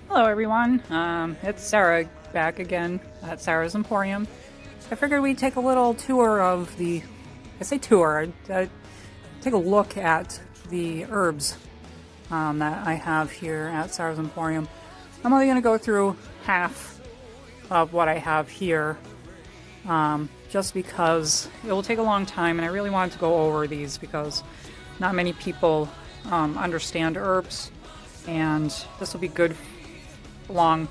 Hello everyone, it's Sarah back again at Sarah's Emporium. I figured we'd take a little tour of I say tour, take a look at the herbs that I have here at Sarah's Emporium. I'm only going to go through half of what I have here, just because it will take a long time and I really wanted to go over these because not many people understand herbs, and this will be good long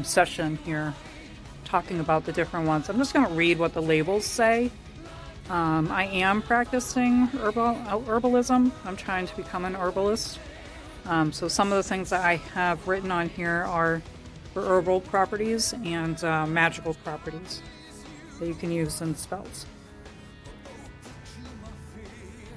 session here talking about the different ones. I'm just going to read what the labels say. I am practicing herbalism. I'm trying to become an herbalist. So some of the things that I have written on here are for herbal properties and magical properties that you can use in spells.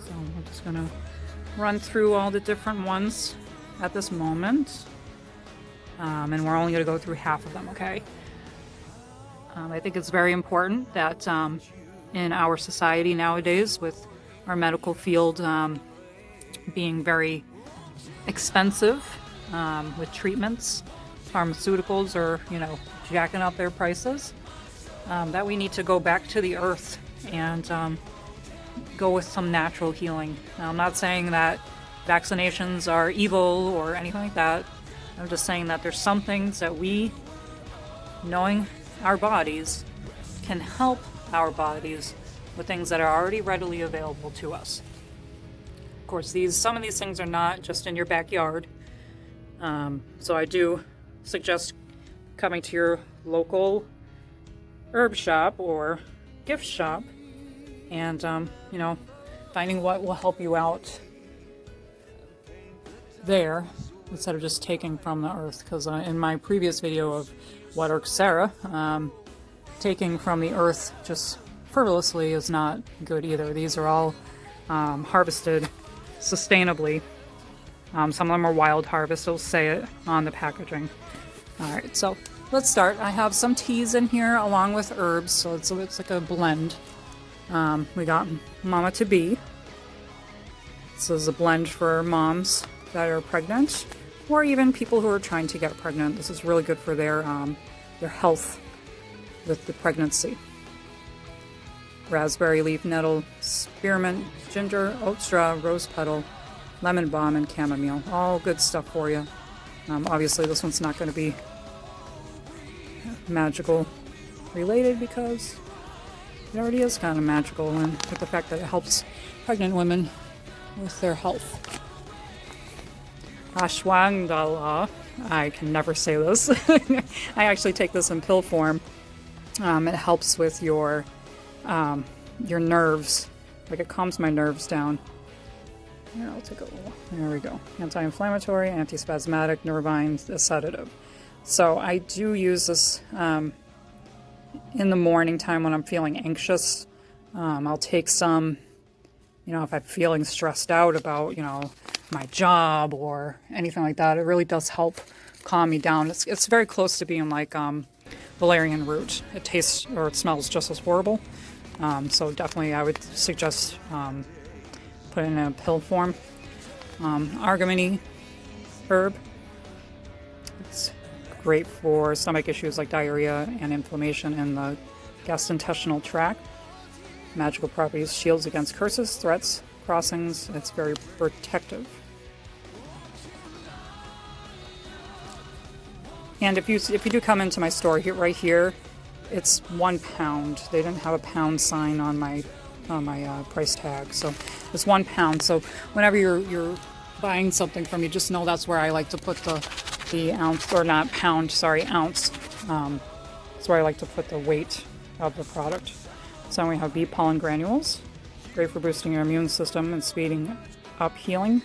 So I'm just going to run through all the different ones at this moment. And we're only going to go through half of them, okay? I think it's very important that in our society nowadays, with our medical field being very expensive with treatments, pharmaceuticals are, jacking up their prices, that we need to go back to the earth and go with some natural healing. Now, I'm not saying that vaccinations are evil or anything like that. I'm just saying that there's some things that we, knowing our bodies, can help our bodies with things that are already readily available to us. Of course, some of these things are not just in your backyard. So I do suggest coming to your local herb shop or gift shop and, finding what will help you out there, instead of just taking from the earth, because in my previous video of What Irks Sarah, taking from the earth just frivolously is not good either. These are all harvested sustainably. Some of them are wild harvest, it'll say it on the packaging. Alright, so let's start. I have some teas in here along with herbs, so it's like a blend. We got Mama to Be. This is a blend for moms that are pregnant, or even people who are trying to get pregnant. This is really good for their health with the pregnancy. Raspberry leaf nettle, spearmint, ginger, oat straw, rose petal, lemon balm, and chamomile. All good stuff for you. Obviously, this one's not going to be magical related because it already is kind of magical, and with the fact that it helps pregnant women with their health. Ashwagandha. I can never say this. I actually take this in pill form. It helps with your nerves. Like, it calms my nerves down. Here, I'll take a little. There we go. Anti-inflammatory, antispasmodic, nervine, a sedative. So I do use this in the morning time when I'm feeling anxious. I'll take some, if I'm feeling stressed out about, my job or anything like that. It really does help calm me down. It's very close to being like valerian root. It tastes or it smells just as horrible. So definitely I would suggest put it in a pill form. Argamini herb. It's great for stomach issues like diarrhea and inflammation in the gastrointestinal tract. Magical properties: shields against curses, threats, crossings. It's very protective. And if you do come into my store here, right here, it's 1 pound. They didn't have a pound sign on my price tag, so it's 1 pound. So whenever you're buying something from me, just know that's where I like to put the ounce, or not pound, sorry, ounce. That's where I like to put the weight of the product. So we have bee pollen granules, great for boosting your immune system and speeding up healing.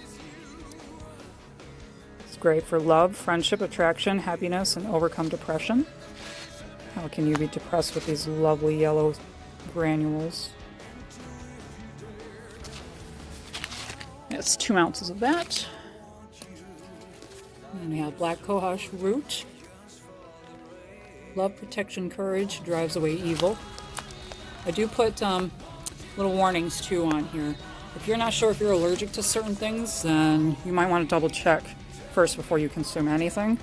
It's great for love, friendship, attraction, happiness, and overcome depression. How can you be depressed with these lovely yellow granules? It's 2 ounces of that. And we have black cohosh root. Love, protection, courage, drives away evil. I do put little warnings too on here. If you're not sure if you're allergic to certain things, then you might want to double check first before you consume anything.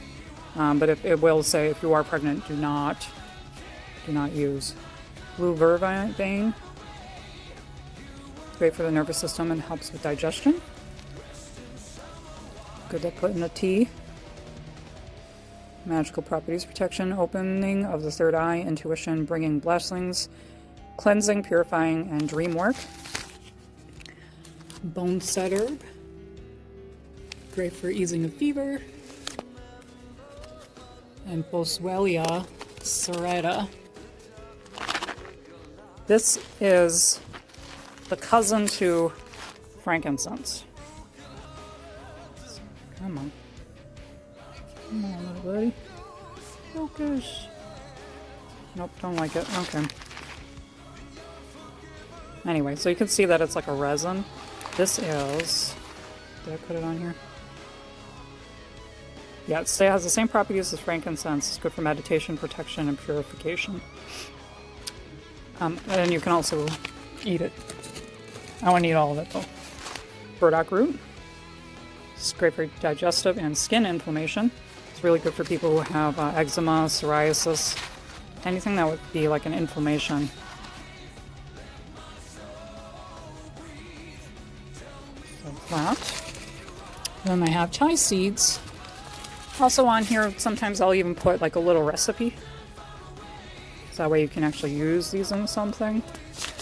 But it will say if you are pregnant, do not use. Blue vervain. Great for the nervous system and helps with digestion. Good to put in a tea. Magical properties, protection, opening of the third eye, intuition, bringing blessings, cleansing, purifying, and dream work. Bone set herb. Great for easing of fever. And Boswellia serrata. This is the cousin to frankincense. Come on. Come on, little buddy. Focus. Nope, don't like it. Okay. Anyway, so you can see that it's like a resin. This is... Did I put it on here? Yeah, it has the same properties as frankincense. It's good for meditation, protection, and purification. And you can also eat it. I wouldn't eat all of it, though. Burdock root. It's great for digestive and skin inflammation. It's really good for people who have eczema, psoriasis, anything that would be like an inflammation. So that. Then I have chai seeds. Also on here, sometimes I'll even put like a little recipe. So that way you can actually use these in something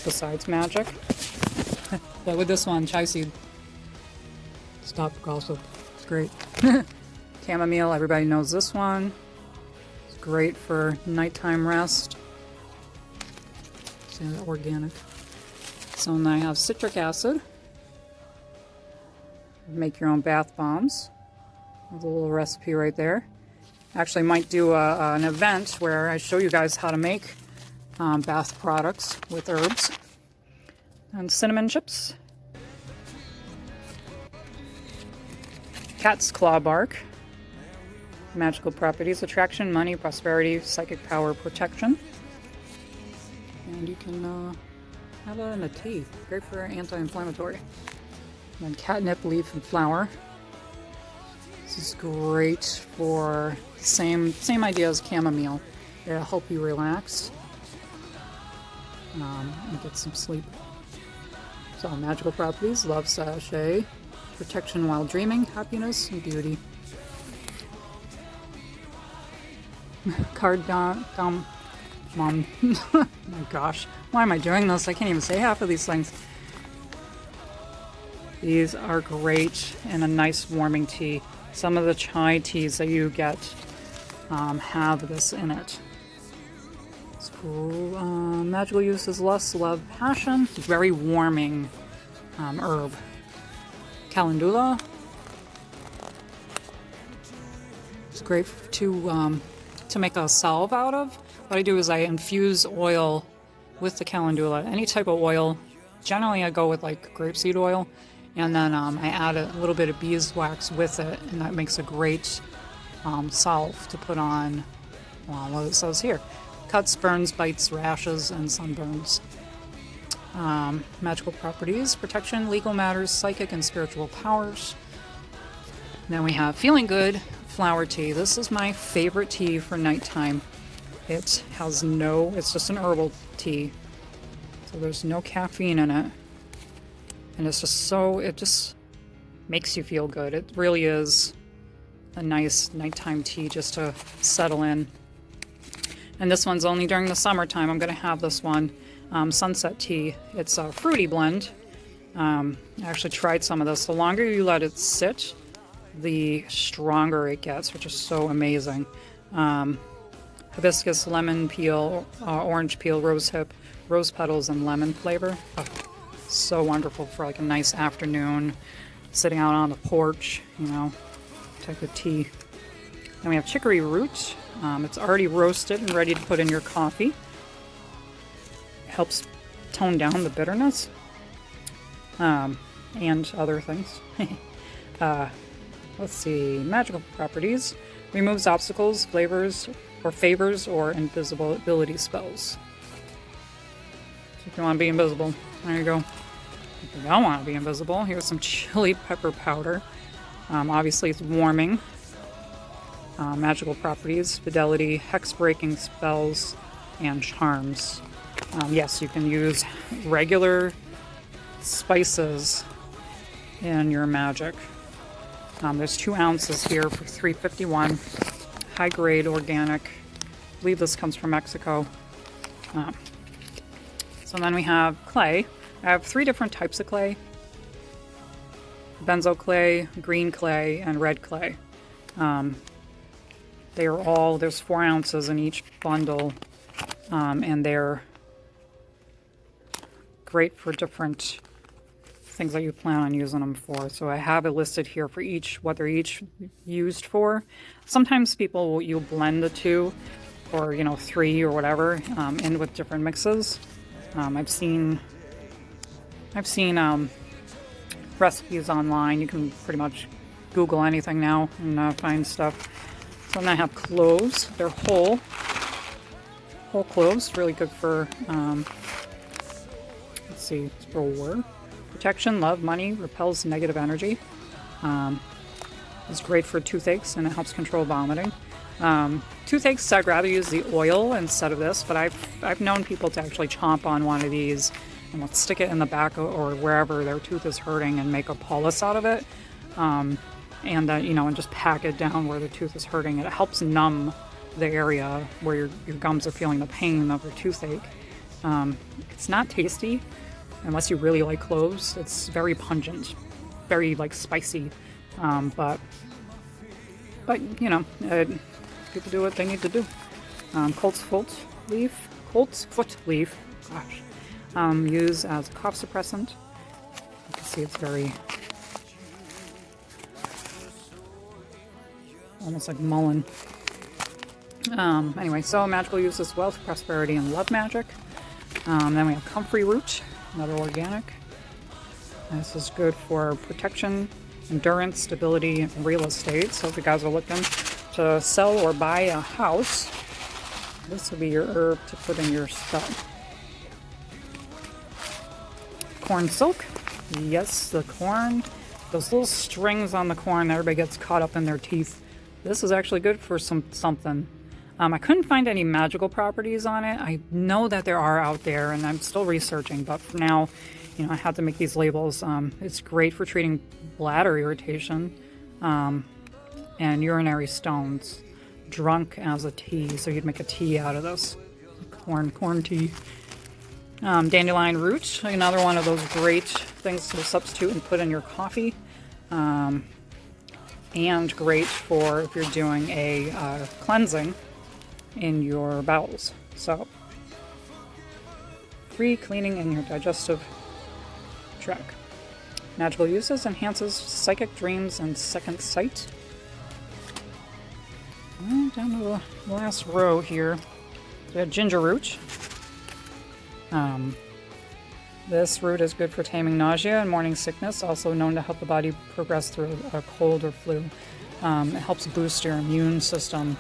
besides magic. But with this one, chai seed. Stop gossip. It's great. Chamomile, everybody knows this one. It's great for nighttime rest. See that organic. So then I have citric acid. Make your own bath bombs. There's a little recipe right there. Actually might do an event where I show you guys how to make bath products with herbs. And cinnamon chips. Cat's claw bark. Magical properties, attraction, money, prosperity, psychic power, protection. And you can have that in a tea. Great for anti-inflammatory. And then catnip leaf and flower. This is great for same idea as chamomile. It'll help you relax and get some sleep. So magical properties, love sachet, protection while dreaming, happiness, and beauty. Cardamom. My gosh, why am I doing this? I can't even say half of these things. These are great in a nice warming tea. Some of the chai teas that you get have this in it. It's cool. Magical uses, lust, love, passion. Very warming herb. Calendula. It's great to make a salve out of. What I do is I infuse oil with the calendula. Any type of oil. Generally I go with like grapeseed oil. And then I add a little bit of beeswax with it, and that makes a great salve to put on what it says here. Cuts, burns, bites, rashes, and sunburns. Magical properties, protection, legal matters, psychic and spiritual powers. Then we have Feeling Good flower tea. This is my favorite tea for nighttime. It has it's just an herbal tea. So there's no caffeine in it. And it's just it just makes you feel good. It really is a nice nighttime tea just to settle in. And this one's only during the summertime. I'm going to have this one, sunset tea. It's a fruity blend. I actually tried some of this. The longer you let it sit, the stronger it gets, which is so amazing. Hibiscus, lemon peel, orange peel, rose hip, rose petals, and lemon flavor. Oh, so wonderful for like a nice afternoon, sitting out on the porch, type of tea. Then we have chicory root. It's already roasted and ready to put in your coffee. It helps tone down the bitterness and other things. Let's see, magical properties. Removes obstacles, favors or invisibility spells. So if you want to be invisible, there you go. If you don't want to be invisible, here's some chili pepper powder. Obviously, it's warming. Magical properties, fidelity, hex-breaking spells, and charms. Yes, you can use regular spices in your magic. There's 2 ounces here for $3.51. High-grade organic. I believe this comes from Mexico. So then we have clay. I have 3 different types of clay. Benzo clay, green clay, and red clay. They are all, there's 4 ounces in each bundle, and they're great for different things that you plan on using them for. So I have it listed here for each, what they're each used for. Sometimes people, you'll blend the 2 or, 3 or whatever in with different mixes. I've seen recipes online. You can pretty much Google anything now and find stuff. So then I have cloves. They're whole cloves. Really good for, let's see, it's for war. Protection, love, money, repels negative energy. It's great for toothaches and it helps control vomiting. Toothaches, I'd rather use the oil instead of this, but I've known people to actually chomp on one of these and let's stick it in the back or wherever their tooth is hurting and make a poultice out of it. And just pack it down where the tooth is hurting. It helps numb the area where your gums are feeling the pain of your toothache. It's not tasty unless you really like cloves. It's very pungent, very spicy, but people do what they need to do. Colt's foot leaf, gosh, used as a cough suppressant. You can see it's very almost like mullein. Anyway, so magical uses, wealth, prosperity, and love magic. Then we have comfrey root, another organic. This is good for protection, endurance, stability, and real estate. So if you guys are looking to sell or buy a house, this would be your herb to put in your spell. Corn silk. Yes, the corn. Those little strings on the corn, everybody gets caught up in their teeth. This is actually good for something. I couldn't find any magical properties on it. I know that there are out there, and I'm still researching, but for now, I had to make these labels. It's great for treating bladder irritation and urinary stones. Drunk as a tea, so you'd make a tea out of this. Corn tea. Dandelion root, another one of those great things to substitute and put in your coffee. And great for if you're doing a cleansing in your bowels. So, free cleaning in your digestive tract. Magical uses, enhances psychic dreams and second sight. Down to the last row here. We have ginger root. This root is good for taming nausea and morning sickness, also known to help the body progress through a cold or flu. It helps boost your immune system.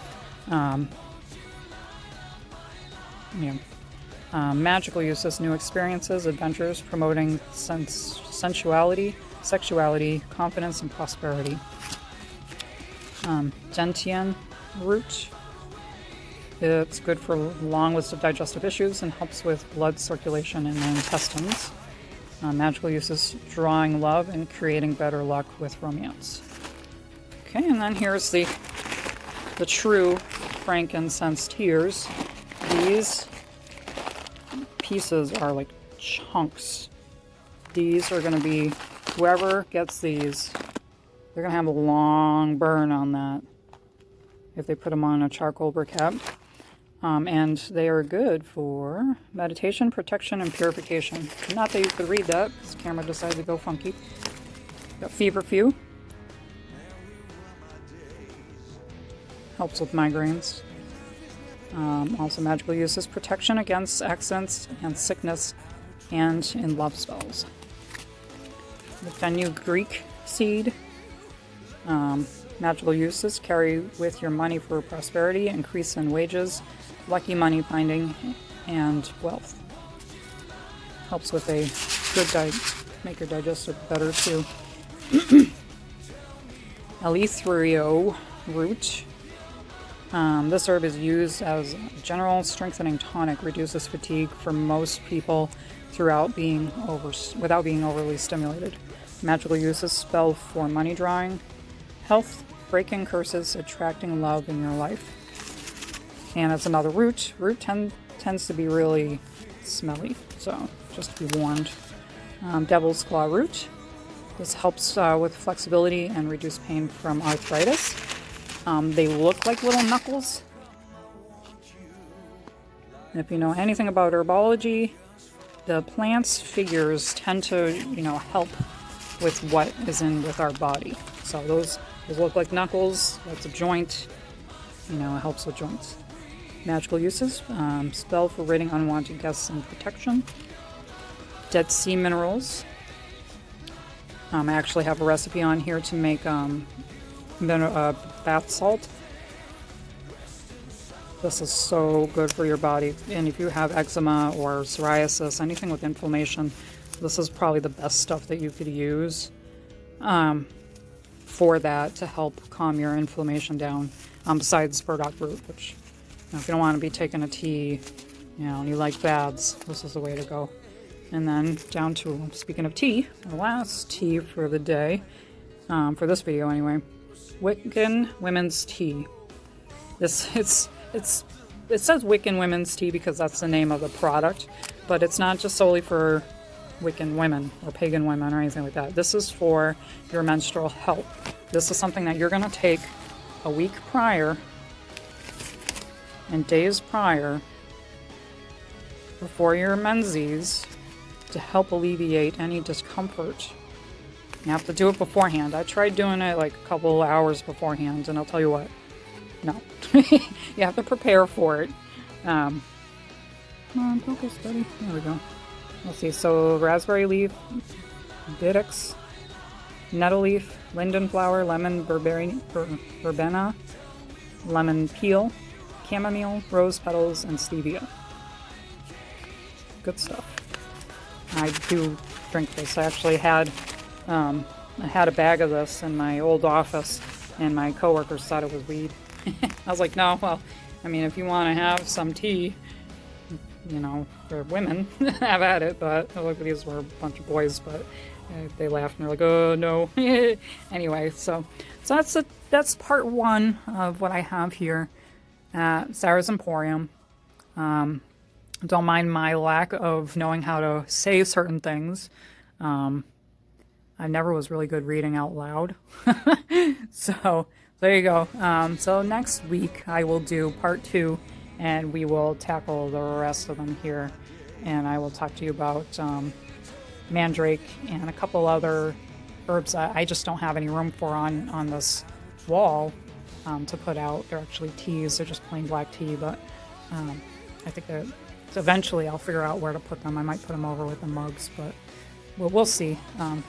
Magical uses, new experiences, adventures, promoting sensuality, sexuality, confidence, and prosperity. Gentian root. It's good for a long list of digestive issues and helps with blood circulation in the intestines. Magical uses, drawing love and creating better luck with romance. Okay, and then here's the true frankincense tears. These pieces are like chunks. These are going to be, whoever gets these, they're going to have a long burn on that if they put them on a charcoal briquette. And they are good for meditation, protection, and purification. Not that you could read that. This camera decided to go funky. Got feverfew. Helps with migraines. Also magical uses, protection against accidents and sickness and in love spells. The fenugreek seed. Magical uses, carry with your money for prosperity, increase in wages, lucky money finding, and wealth. Helps with a good diet, make your digestive better too. Eleutherio root. This herb is used as a general strengthening tonic, reduces fatigue for most people without being overly stimulated. Magical uses: spell for money drawing, health, breaking curses, attracting love in your life. And it's another root. Root tends to be really smelly, so just be warned. Devil's Claw root. This helps with flexibility and reduce pain from arthritis. They look like little knuckles. And if you know anything about herbology, the plant's figures tend to, help with what is with our body. So those look like knuckles. That's a joint. It helps with joints. Magical uses: spell for ridding unwanted guests and protection. Dead Sea minerals. I actually have a recipe on here to make bath salt. This is so good for your body, and if you have eczema or psoriasis, anything with inflammation, this is probably the best stuff that you could use for that, to help calm your inflammation down, besides burdock root, which, if you don't want to be taking a tea, and you like baths, this is the way to go. And then down to, speaking of tea, the last tea for the day, for this video anyway, Wiccan Women's Tea. It says Wiccan Women's Tea because that's the name of the product, but it's not just solely for Wiccan women or pagan women or anything like that. This is for your menstrual health. This is something that you're going to take a week prior and days prior before your menses to help alleviate any discomfort. You have to do it beforehand. I tried doing it like a couple hours beforehand, and I'll tell you what, no. You have to prepare for it. Come on, focus, buddy. There we go. Let's see. So raspberry leaf, bittix, nettle leaf, linden flower, lemon verbena, lemon peel, chamomile, rose petals, and stevia. Good stuff. I do drink this. I actually had a bag of this in my old office, and my coworkers thought it was weed. I was like, no, well, if you want to have some tea, for women, have at it. But look, these were a bunch of boys, but they laughed and they're like, oh no. Anyway, so that's part one of what I have here at Sarah's Emporium. Don't mind my lack of knowing how to say certain things. I never was really good reading out loud. So there you go. So next week I will do part 2, and we will tackle the rest of them here. And I will talk to you about mandrake and a couple other herbs that I just don't have any room for on this wall to put out. They're actually teas. They're just plain black tea, but I think that eventually I'll figure out where to put them. I might put them over with the mugs, but we'll see.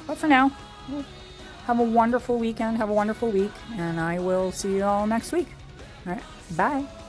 But for now, have a wonderful weekend. Have a wonderful week, and I will see you all next week. All right, bye.